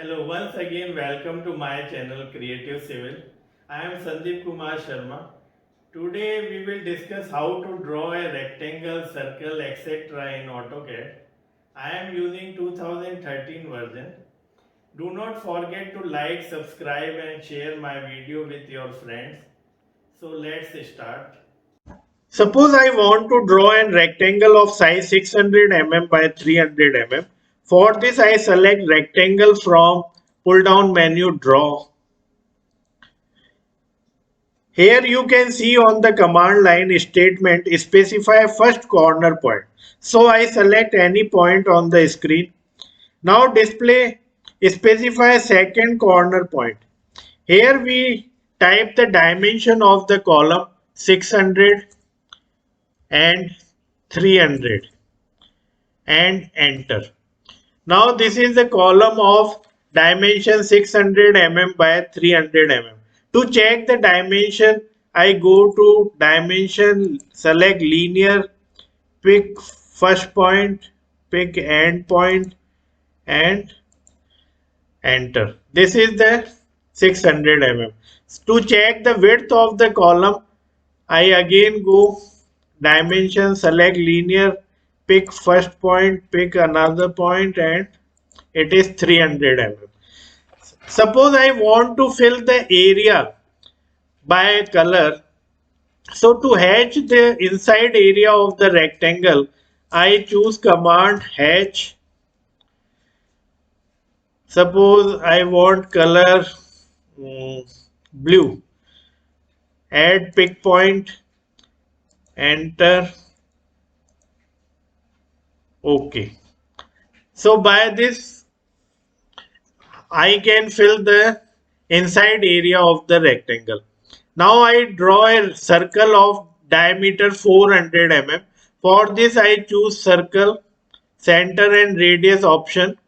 Hello, once again welcome to my channel Creative Civil. I am Sandeep Kumar Sharma. Today we will discuss how to draw a rectangle, circle, etc. in AutoCAD. I am using 2013 version. Do not forget to like, subscribe and share my video with your friends. So let's start. Suppose I want to draw a rectangle of size 600 mm by 300 mm. For this I select rectangle from pull down menu draw. Here you can see on the command line statement specify first corner point. So I select any point on the screen. Now display specify second corner point. Here we type the dimension of the column 600 and 300 and enter. Now this is the column of dimension 600 mm by 300 mm. To check the dimension, I go to dimension, select linear, pick first point, pick end point and enter. This is the 600 mm. To check the width of the column, I again go dimension, select linear, pick first point, pick another point and it is 300 mm. Suppose I want to fill the area by color. So to hatch the inside area of the rectangle, I choose command hatch. Suppose I want color blue. Add pick point, enter, OK. So by this I can fill the inside area of the rectangle. Now I draw a circle of diameter 400 mm. For this I choose circle, center and radius option.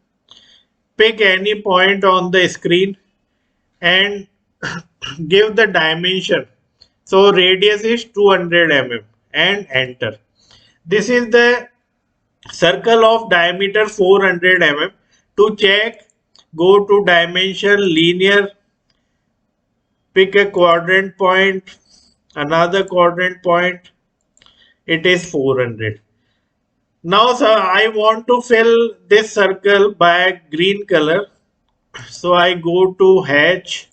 Pick any point on the screen and give the dimension. So radius is 200 mm and enter. This is the circle of diameter 400 mm. To check, go to dimension, linear, pick a quadrant point, another quadrant point, it is 400. Now sir, I want to fill this circle by green color. So I go to hatch,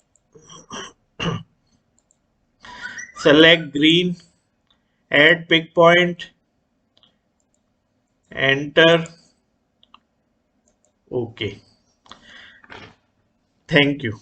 select green, add pick point, enter, OK. Thank you.